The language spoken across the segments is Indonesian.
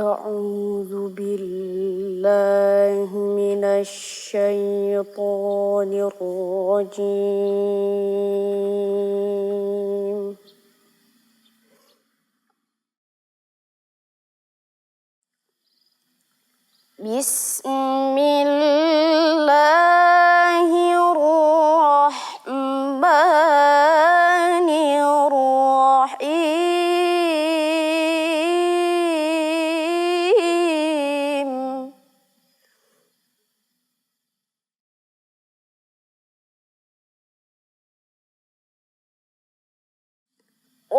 أعوذ بالله من الشيطان الرجيم. بسم الله الرحمن الرحيم.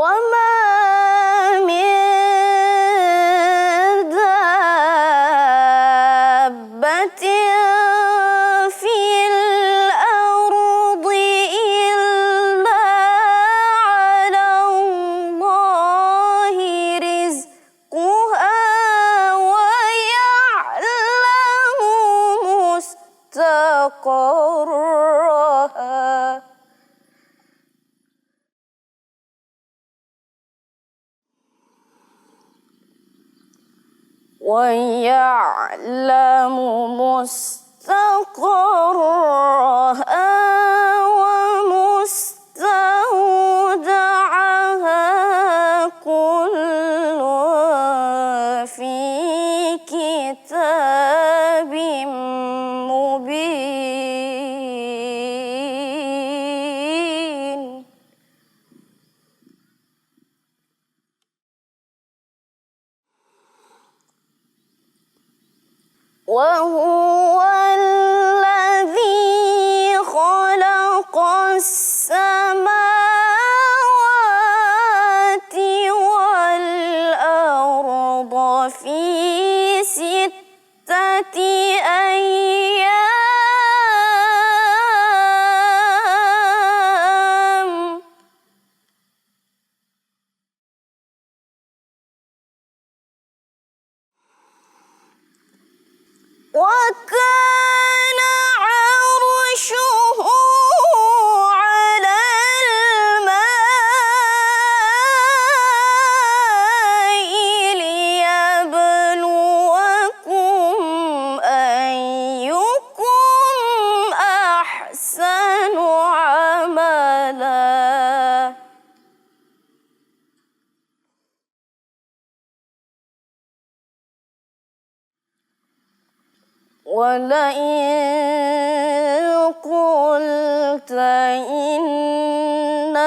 وما من دابة في الأرض إلا على الله رزقها ويعلم مستقرها ومستودعها كل في كتاب مبين. وهو الذي خلق السماوات والأرض في 6 أيام وكان عرشه على الماء ليبلوكم أيكم أحسن عملا. ولئن قلت إنكم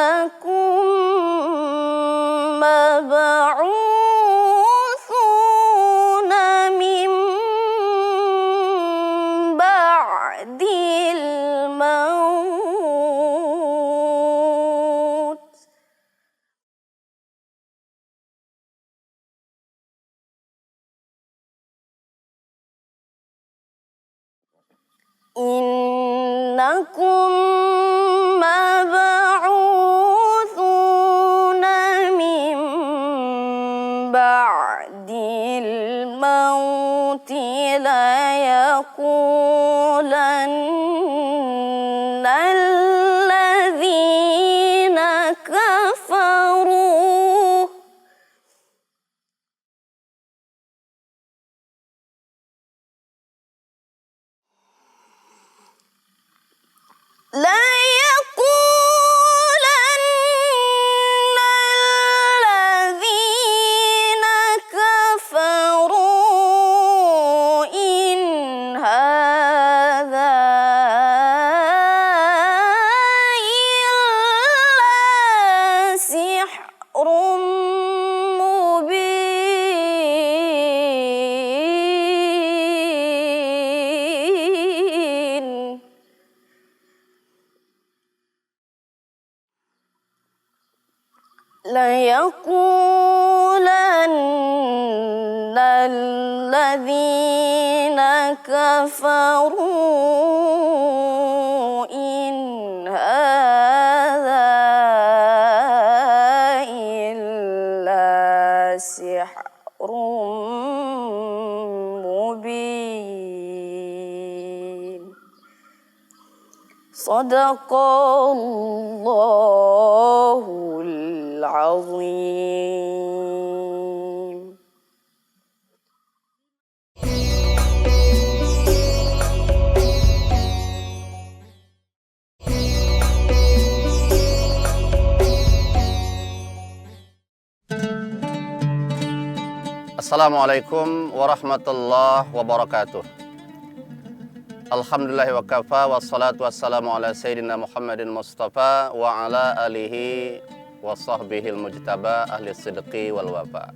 مبعوثون من بعد الموت إنكم مبعوثون من بعد الموت ليقولن الذين كفروا إن هذا إلا سحر مبين. ليقولن الذين كفروا إن هذا إلا سحر مبين. صدق الله العظيم. Assalamualaikum warahmatullahi wabarakatuh. Alhamdulillah wa kafa wassalatu wassalamu ala sayyidina Muhammadin Mustafa wa ala alihi wa sahbihil mujtaba ahli sidqi wal wafa.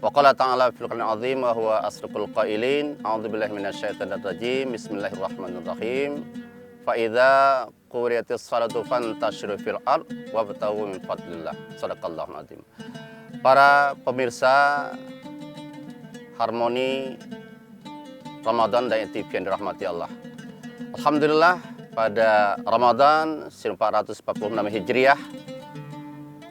Wa qala ta'ala fil Qur'anil azim wa huwa asraqul qailin. A'udzubillahi minasyaitonir rajim. Bismillahirrahmanirrahim. Fa idza quriyatis salatu fantashiru fil ard wabtaghu min fadlillah. Shadaqallahul azim. Para pemirsa Harmoni Ramadan dan TV yang dirahmati Allah. Alhamdulillah pada Ramadan 1446 Hijriah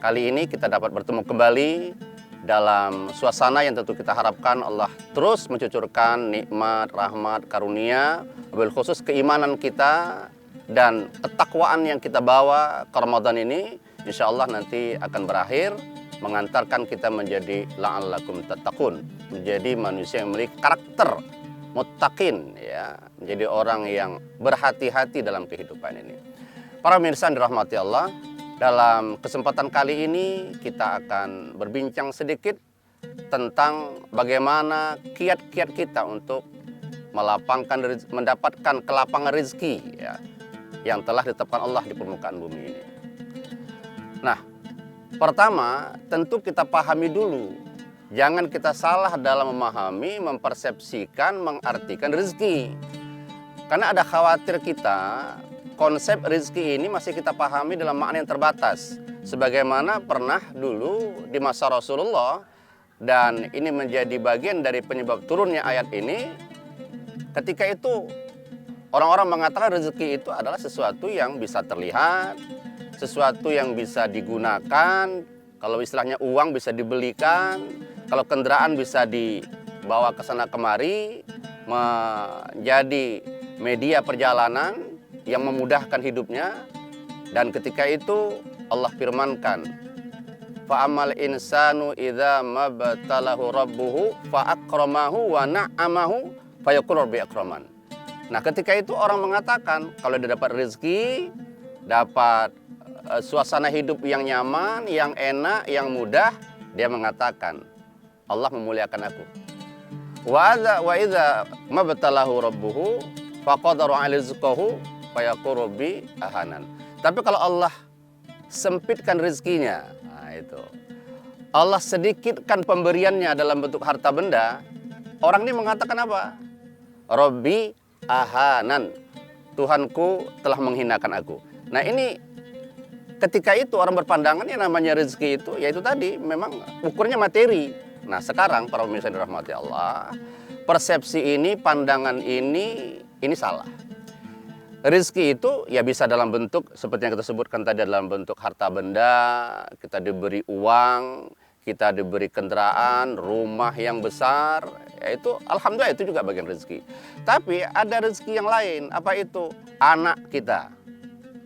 kali ini kita dapat bertemu kembali dalam suasana yang tentu kita harapkan Allah terus mencucurkan nikmat, rahmat, karunia, wabil khusus keimanan kita dan ketakwaan yang kita bawa ke Ramadan ini insya Allah nanti akan berakhir mengantarkan kita menjadi la'allakum tattaqun, menjadi manusia yang memiliki karakter muttaqin, ya, menjadi orang yang berhati-hati dalam kehidupan ini. Para pemirsa yang dirahmati Allah, dalam kesempatan kali ini kita akan berbincang sedikit tentang bagaimana kiat-kiat kita untuk mendapatkan kelapangan rezeki, ya, yang telah ditetapkan Allah di permukaan bumi ini. Nah, pertama, tentu kita pahami dulu. Jangan kita salah dalam memahami, mempersepsikan, mengartikan rezeki. Karena ada khawatir kita, konsep rezeki ini masih kita pahami dalam makna yang terbatas. Sebagaimana pernah dulu di masa Rasulullah, dan ini menjadi bagian dari penyebab turunnya ayat ini. Ketika itu, orang-orang mengatakan rezeki itu adalah sesuatu yang bisa terlihat, sesuatu yang bisa digunakan, kalau istilahnya uang bisa dibelikan, kalau kendaraan bisa dibawa ke sana kemari, menjadi media perjalanan yang memudahkan hidupnya. Dan ketika itu Allah firmankan, fa'amal insanu idza mabtalahu rabbuhu fa'akramahu wa na'amahu fayaqul rabbi akraman. Nah, ketika itu orang mengatakan kalau dia dapat rezeki, dapat suasana hidup yang nyaman, yang enak, yang mudah, dia mengatakan Allah memuliakan aku. Wa idza mabtalahu rabbuhu faqadara 'alaihi rizqahu fayaqulu rabbi ahanan. Tapi kalau Allah sempitkan rezekinya, nah itu. Allah sedikitkan pemberiannya dalam bentuk harta benda, orang ini mengatakan apa? Rabbi ahanan. Tuhanku telah menghinakan aku. Nah, ini ketika itu orang berpandangan yang namanya rezeki itu, yaitu tadi memang ukurnya materi. Nah, sekarang para pemirsa yang dirahmati Allah, persepsi ini, pandangan ini salah. Rezeki itu ya bisa dalam bentuk seperti yang kita sebutkan tadi, dalam bentuk harta benda, kita diberi uang, kita diberi kendaraan, rumah yang besar, yaitu alhamdulillah itu juga bagian rezeki. Tapi ada rezeki yang lain, apa itu? Anak kita.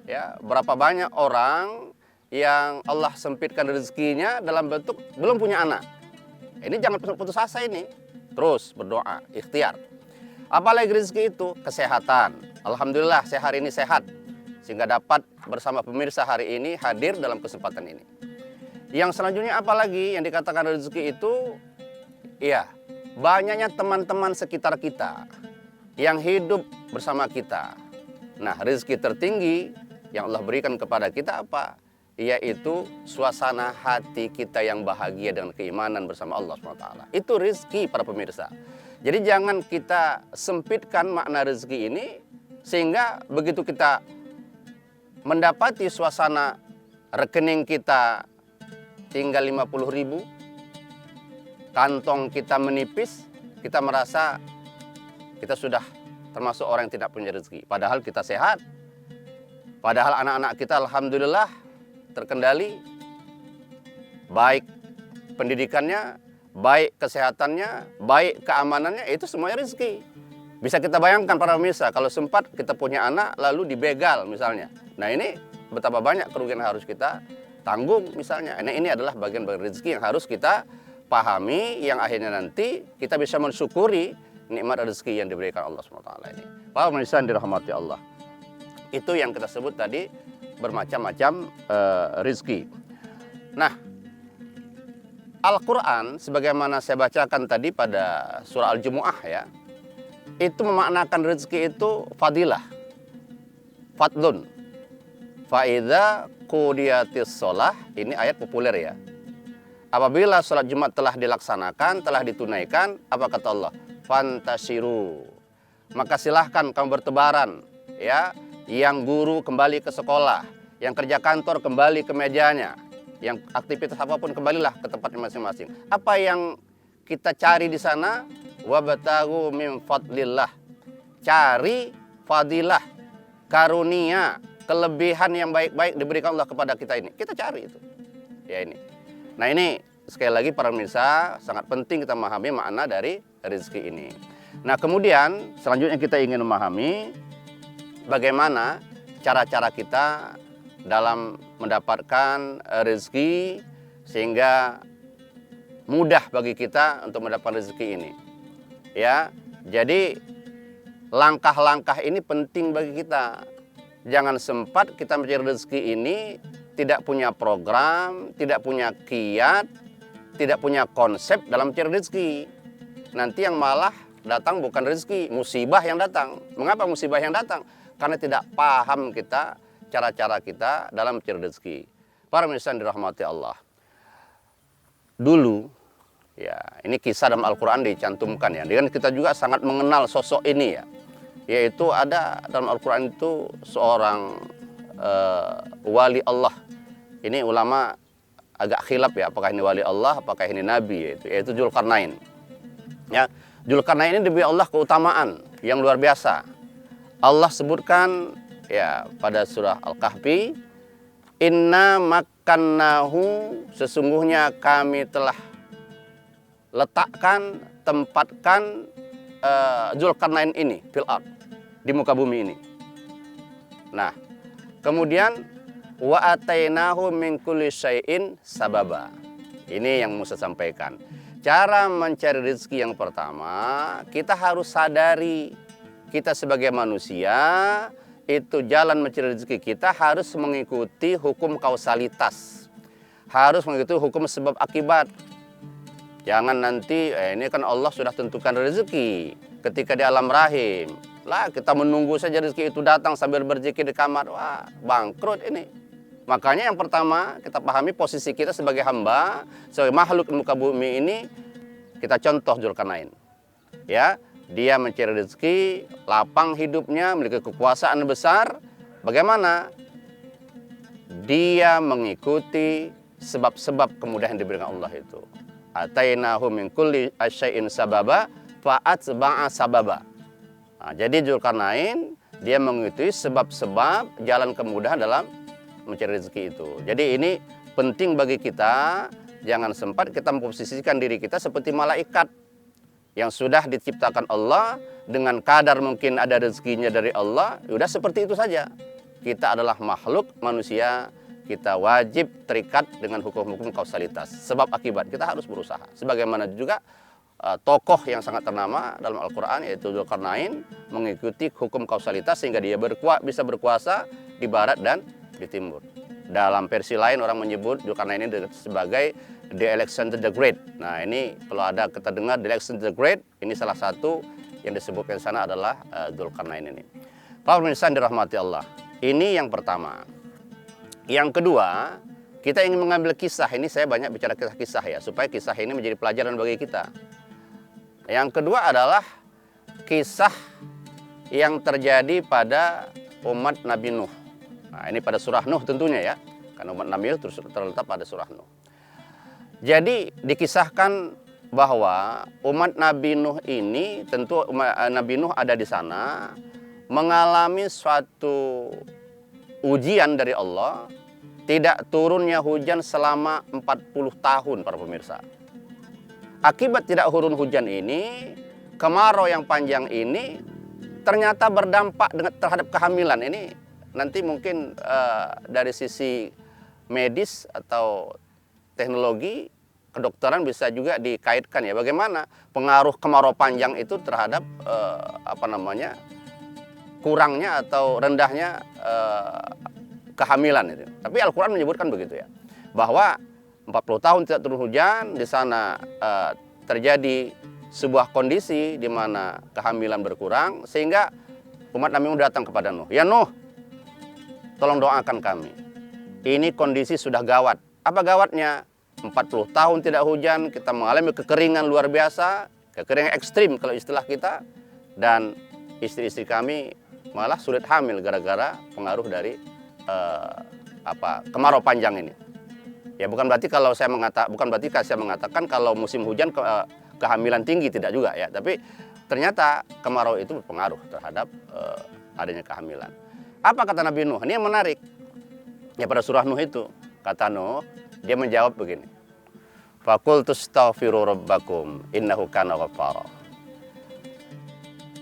Ya, berapa banyak orang yang Allah sempitkan rezekinya dalam bentuk belum punya anak. Ini jangan putus asa ini. Terus berdoa, ikhtiar. Apalagi rezeki itu? Kesehatan. Alhamdulillah saya hari ini sehat. Sehingga dapat bersama pemirsa hari ini hadir dalam kesempatan ini. Yang selanjutnya apalagi yang dikatakan rezeki itu? Iya, banyaknya teman-teman sekitar kita yang hidup bersama kita. Nah, rezeki tertinggi yang Allah berikan kepada kita apa? Yaitu suasana hati kita yang bahagia dengan keimanan bersama Allah SWT. Itu rezeki para pemirsa. Jadi jangan kita sempitkan makna rezeki ini, sehingga begitu kita mendapati suasana rekening kita tinggal 50.000, kantong kita menipis, kita merasa kita sudah termasuk orang yang tidak punya rezeki. Padahal kita sehat, padahal anak-anak kita alhamdulillah terkendali, baik pendidikannya, baik kesehatannya, baik keamanannya, itu semuanya rezeki. Bisa kita bayangkan para pemirsa, kalau sempat kita punya anak lalu dibegal misalnya. Nah, ini betapa banyak kerugian yang harus kita tanggung misalnya. Nah, ini adalah bagian-bagian rezeki yang harus kita pahami, yang akhirnya nanti kita bisa mensyukuri nikmat rezeki yang diberikan Allah SWT ini. Para pemirsa yang dirahmati Allah, itu yang kita sebut tadi bermacam-macam rezeki. Nah, Al-Quran sebagaimana saya bacakan tadi pada surah Al-Jumu'ah ya, itu memaknakan rezeki itu fadilah, fadlun. Fa'idha qudiyatis sholah, ini ayat populer ya. Apabila sholat Jumat telah dilaksanakan, telah ditunaikan, apa kata Allah? Fantashiru. Maka silahkan kamu bertebaran ya. Yang guru kembali ke sekolah, yang kerja kantor kembali ke mejanya, yang aktivitas apapun kembalilah ke tempatnya masing-masing. Apa yang kita cari di sana? Wabtaghu min fadlillah. Cari fadilah, karunia, kelebihan yang baik-baik diberikan Allah kepada kita ini. Kita cari itu. Ya ini. Nah ini sekali lagi para pemirsa, sangat penting kita memahami makna dari rezeki ini. Nah kemudian selanjutnya kita ingin memahami bagaimana cara-cara kita dalam mendapatkan rezeki sehingga mudah bagi kita untuk mendapatkan rezeki ini. Ya, jadi langkah-langkah ini penting bagi kita. Jangan sempat kita mencari rezeki ini tidak punya program, tidak punya kiat, tidak punya konsep dalam mencari rezeki. Nanti yang malah datang bukan rezeki, musibah yang datang. Mengapa musibah yang datang? Karena tidak paham kita cara-cara kita dalam mencari rezeki. Para pemirsa yang dirahmati Allah. Dulu, ya ini kisah dalam Al-Quran dicantumkan ya. Dan kita juga sangat mengenal sosok ini ya. Yaitu ada dalam Al-Quran itu seorang wali Allah. Ini ulama agak khilaf ya, apakah ini wali Allah, apakah ini nabi, yaitu Dzulqarnain. Ya, Dzulqarnain ini diberi Allah keutamaan yang luar biasa. Allah sebutkan ya pada surah Al-Kahfi, inna makkannahu, sesungguhnya kami telah letakkan, tempatkan Dzulqarnain ini fil ard, di muka bumi ini. Nah, kemudian wa atainahu min kulli syai'in sababa. Ini yang Musa sampaikan. Cara mencari rezeki yang pertama, kita harus sadari kita sebagai manusia itu jalan mencari rezeki kita harus mengikuti hukum kausalitas. Harus mengikuti hukum sebab akibat. Jangan nanti ini kan Allah sudah tentukan rezeki ketika di alam rahim. Lah kita menunggu saja rezeki itu datang sambil berzikir di kamar. Wah, bangkrut ini. Makanya yang pertama kita pahami posisi kita sebagai hamba, sebagai makhluk di muka bumi ini, kita contoh Dzulqarnain. Ya, dia mencari rezeki, lapang hidupnya, memiliki kekuasaan besar. Bagaimana? Dia mengikuti sebab-sebab kemudahan yang diberikan Allah itu. Atainahu min kulli syai'in sababa fa'atba'a sababa. Nah, jadi Dzulqarnain dia mengikuti sebab-sebab jalan kemudahan dalam mencari rezeki itu. Jadi ini penting bagi kita, jangan sempat kita memposisikan diri kita seperti malaikat yang sudah diciptakan Allah dengan kadar mungkin ada rezekinya dari Allah, sudah seperti itu saja. Kita adalah makhluk manusia, kita wajib terikat dengan hukum-hukum kausalitas. Sebab akibat kita harus berusaha. Sebagaimana juga tokoh yang sangat ternama dalam Al-Quran yaitu Dzulqarnain mengikuti hukum kausalitas sehingga dia bisa berkuasa di barat dan di timur. Dalam versi lain orang menyebut Dzulqarnain ini sebagai The Alexander the Great. Nah ini kalau ada kita dengar The Alexander the Great, ini salah satu yang disebutkan di sana adalah Dzulqarnain ini. Para pemirsa dirahmati Allah. Ini yang pertama. Yang kedua, kita ingin mengambil kisah. Ini saya banyak bicara kisah-kisah ya, supaya kisah ini menjadi pelajaran bagi kita. Yang kedua adalah kisah yang terjadi pada umat Nabi Nuh. Nah ini pada surah Nuh tentunya ya, karena umat Nabi Nuh terletak pada surah Nuh. Jadi dikisahkan bahwa umat Nabi Nuh ini, tentu Nabi Nuh ada di sana, mengalami suatu ujian dari Allah, tidak turunnya hujan selama 40 tahun para pemirsa. Akibat tidak turun hujan ini, kemarau yang panjang ini ternyata berdampak terhadap kehamilan. Ini nanti mungkin dari sisi medis atau teknologi kedokteran bisa juga dikaitkan ya, bagaimana pengaruh kemarau panjang itu terhadap kurangnya atau rendahnya kehamilan itu. Tapi Al-Quran menyebutkan begitu ya, bahwa 40 tahun tidak turun hujan, di sana terjadi sebuah kondisi di mana kehamilan berkurang, sehingga umat Nabi Nuh datang kepada Nuh. Ya Nuh, tolong doakan kami. Ini kondisi sudah gawat. Apa gawatnya? 40 tahun tidak hujan, kita mengalami kekeringan luar biasa, kekeringan ekstrim kalau istilah kita, dan istri-istri kami malah sulit hamil gara-gara pengaruh dari kemarau panjang ini. Ya bukan berarti saya mengatakan kalau musim hujan kehamilan tinggi, tidak juga ya, tapi ternyata kemarau itu berpengaruh terhadap adanya kehamilan. Apa kata Nabi Nuh? Ini yang menarik. Ya pada surah Nuh itu, kata Nuh, dia menjawab begini. Faqultu astaghfiru rabbakum innahu kana ghaffara.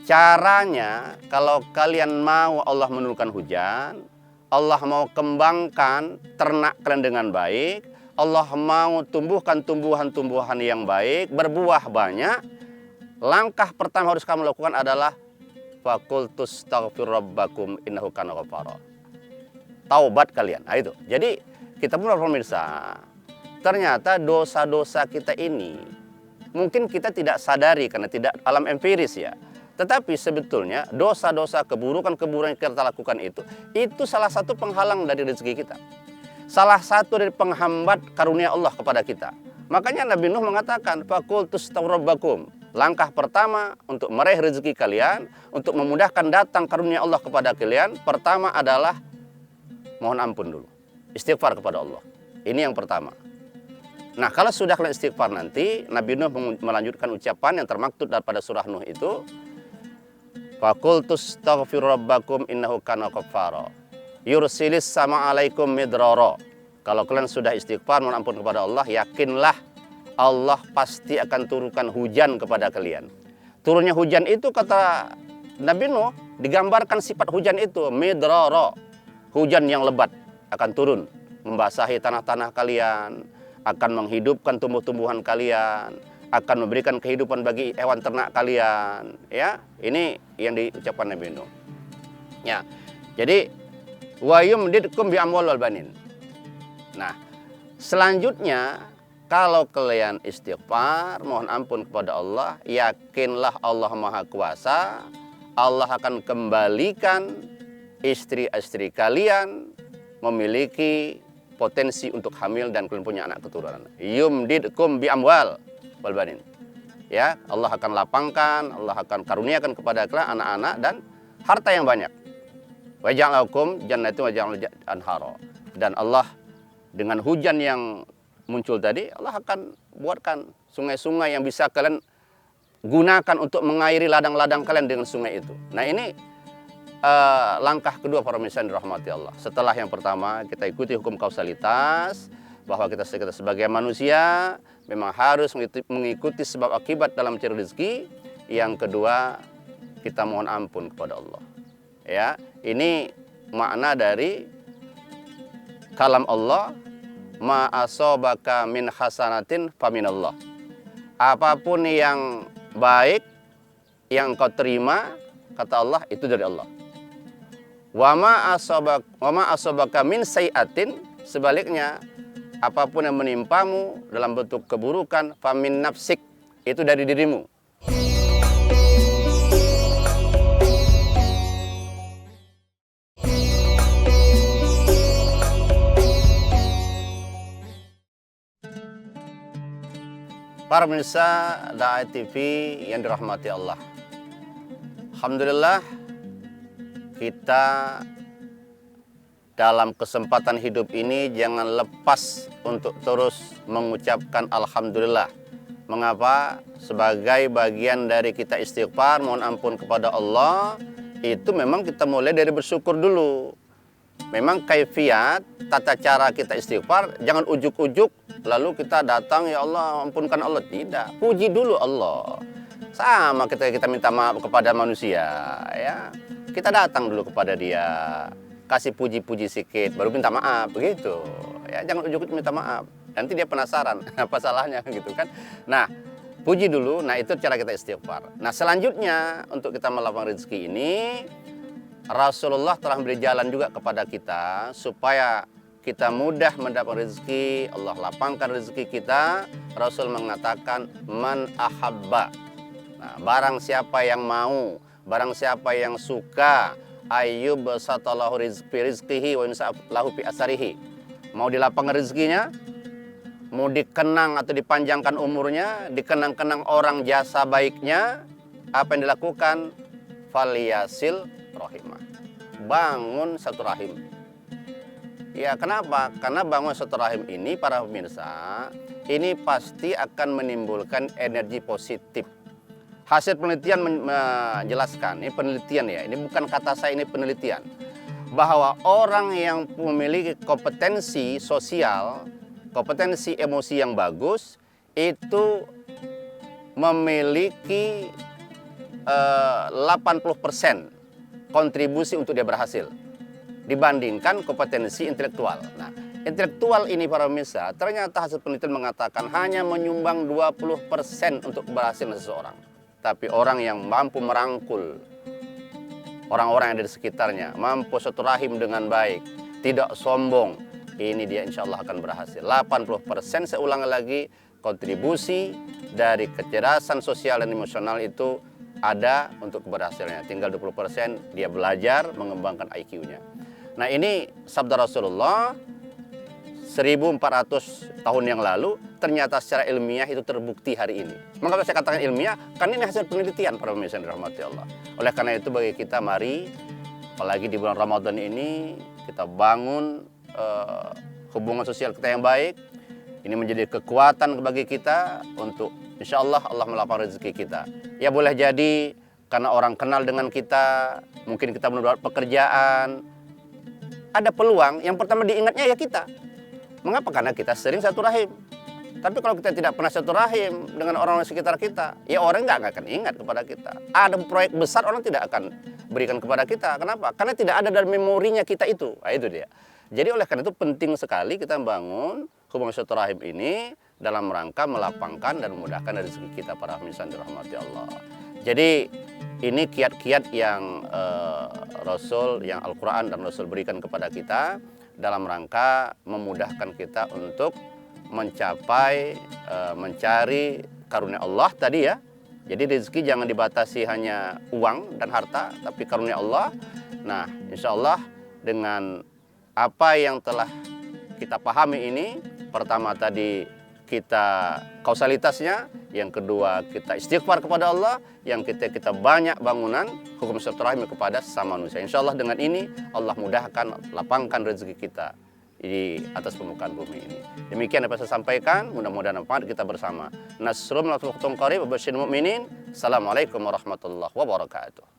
Caranya kalau kalian mau Allah menurunkan hujan, Allah mau kembangkan ternak kalian dengan baik, Allah mau tumbuhkan tumbuhan-tumbuhan yang baik, berbuah banyak, langkah pertama harus kamu lakukan adalah faqultu astaghfiru rabbakum innahu kana ghaffara. Taubat kalian. Nah itu. Jadi kita pun pemirsa, ternyata dosa-dosa kita ini mungkin kita tidak sadari karena tidak alam empiris ya. Tetapi sebetulnya dosa-dosa, keburukan-keburukan yang kita lakukan itu salah satu penghalang dari rezeki kita. Salah satu dari penghambat karunia Allah kepada kita. Makanya Nabi Nuh mengatakan, faqultu astaghfiru rabbakum. Langkah pertama untuk meraih rezeki kalian, untuk memudahkan datang karunia Allah kepada kalian, pertama adalah mohon ampun dulu. Istighfar kepada Allah. Ini yang pertama. Nah, kalau sudah kalian istighfar nanti, Nabi Nuh melanjutkan ucapan yang termaktub daripada surah Nuh itu, faqultu astaghfiru rabbakum innahu kana ghaffara. Yursilis sama alaikum midrara. Kalau kalian sudah istighfar mohon ampun kepada Allah, yakinlah Allah pasti akan turunkan hujan kepada kalian. Turunnya hujan itu kata Nabi Nuh, digambarkan sifat hujan itu midrara. Hujan yang lebat akan turun, membasahi tanah-tanah kalian, akan menghidupkan tumbuh-tumbuhan kalian, akan memberikan kehidupan bagi hewan ternak kalian. Ya, ini yang diucapkan Nabi Nuh. Ya, jadi wa yumdidkum bi amwal wal banin. Nah, selanjutnya kalau kalian istighfar, mohon ampun kepada Allah, yakinlah Allah Maha Kuasa, Allah akan kembalikan istri-istri kalian memiliki potensi untuk hamil dan kalian punya anak keturunan. Yumdidkum bi amwal wal banin. Ya, Allah akan lapangkan, Allah akan karuniakan kepada kalian anak-anak dan harta yang banyak. Wa ja'alakum jannatin wa ja'al anhara. Dan Allah dengan hujan yang muncul tadi, Allah akan buatkan sungai-sungai yang bisa kalian gunakan untuk mengairi ladang-ladang kalian dengan sungai itu. Nah, ini langkah kedua para pemirsa yang dirahmati Allah. Setelah yang pertama kita ikuti hukum kausalitas, bahwa kita sebagai manusia memang harus mengikuti sebab akibat dalam mencari rezeki. Yang kedua, kita mohon ampun kepada Allah. Ya, ini makna dari kalam Allah, ma asobaka min hasanatin faminallah. Apapun yang baik yang kau terima, kata Allah, itu dari Allah. Wa ma asobaka min sayiatin, sebaliknya apapun yang menimpamu dalam bentuk keburukan, famin nafsik, itu dari dirimu. Para pemirsa Da'ai TV yang dirahmati Allah, alhamdulillah kita dalam kesempatan hidup ini jangan lepas untuk terus mengucapkan alhamdulillah. Mengapa? Sebagai bagian dari kita istighfar, mohon ampun kepada Allah, itu memang kita mulai dari bersyukur dulu. Memang kaifiat, tata cara kita istighfar, jangan ujuk-ujuk lalu kita datang, ya Allah ampunkan Allah. Tidak, puji dulu Allah. Sama kita minta maaf kepada manusia, ya. Kita datang dulu kepada dia, kasih puji-puji sedikit, baru minta maaf, begitu. Ya, jangan ujuk-ujuk minta maaf. Nanti dia penasaran, apa salahnya gitu kan. Nah, puji dulu, nah itu cara kita istighfar. Nah, selanjutnya untuk kita melakukan rezeki ini, Rasulullah telah memberi jalan juga kepada kita supaya kita mudah mendapat rezeki, Allah lapangkan rezeki kita. Rasul mengatakan man ahabba. Nah, barang siapa yang mau, barang siapa yang suka, ayyub satallahu rizqihi wa lahu fi asarihi. Mau dilapangkan rezekinya, mau dikenang atau dipanjangkan umurnya, dikenang-kenang orang jasa baiknya, apa yang dilakukan? Faliyasil rahimah. Bangun satu rahim. Ya, kenapa? Karena bangun satu rahim ini, para pemirsa, ini pasti akan menimbulkan energi positif. Hasil penelitian menjelaskan, ini penelitian ya, ini bukan kata saya, ini penelitian, bahwa orang yang memiliki kompetensi sosial, kompetensi emosi yang bagus, itu memiliki 80% kontribusi untuk dia berhasil dibandingkan kompetensi intelektual. Nah, intelektual ini para pemirsa, ternyata hasil penelitian mengatakan hanya menyumbang 20% untuk keberhasilan seseorang. Tapi orang yang mampu merangkul orang-orang yang ada di sekitarnya, mampu satu rahim dengan baik, tidak sombong, ini dia insya Allah akan berhasil. 80%, saya ulang lagi, kontribusi dari kecerdasan sosial dan emosional itu ada untuk keberhasilannya. Tinggal 20% dia belajar mengembangkan IQ-nya. Nah, ini sabda Rasulullah 1400 tahun yang lalu, ternyata secara ilmiah itu terbukti hari ini. Mengapa saya katakan ilmiah? Karena ini hasil penelitian para pemirsa yang dirahmati Allah. Oleh karena itu bagi kita, mari, apalagi di bulan Ramadan ini, kita bangun hubungan sosial kita yang baik. Ini menjadi kekuatan bagi kita untuk insya Allah Allah melapangkan rezeki kita. Ya boleh jadi karena orang kenal dengan kita, mungkin kita mendapat pekerjaan, ada peluang. Yang pertama diingatnya ya kita. Mengapa? Karena kita sering satu rahim. Tapi kalau kita tidak pernah satu rahim dengan orang-orang sekitar kita, ya orang nggak akan ingat kepada kita. Ada proyek besar, orang tidak akan berikan kepada kita. Kenapa? Karena tidak ada dalam memorinya kita itu. Nah, itu dia. Jadi oleh karena itu penting sekali kita membangun hubungan satu rahim ini dalam rangka melapangkan dan memudahkan rezeki kita para pemirsa yang dirahmati Allah. Jadi ini kiat-kiat yang Rasul, yang Al-Quran dan Rasul berikan kepada kita dalam rangka memudahkan kita untuk mencapai, mencari karunia Allah tadi ya. Jadi rezeki jangan dibatasi hanya uang dan harta, tapi karunia Allah. Nah, insya Allah dengan apa yang telah kita pahami ini, pertama tadi kita kausalitasnya, yang kedua kita istighfar kepada Allah, yang ketiga kita banyak bangunan hukum silaturahmi kepada sesama manusia. Insya Allah dengan ini Allah mudahkan, lapangkan rezeki kita di atas permukaan bumi ini. Demikian apa saya sampaikan, mudah-mudahan manfaat kita bersama. Nasrul minal qarib wa basyiril mu'minin. Assalamualaikum warahmatullahi wabarakatuh.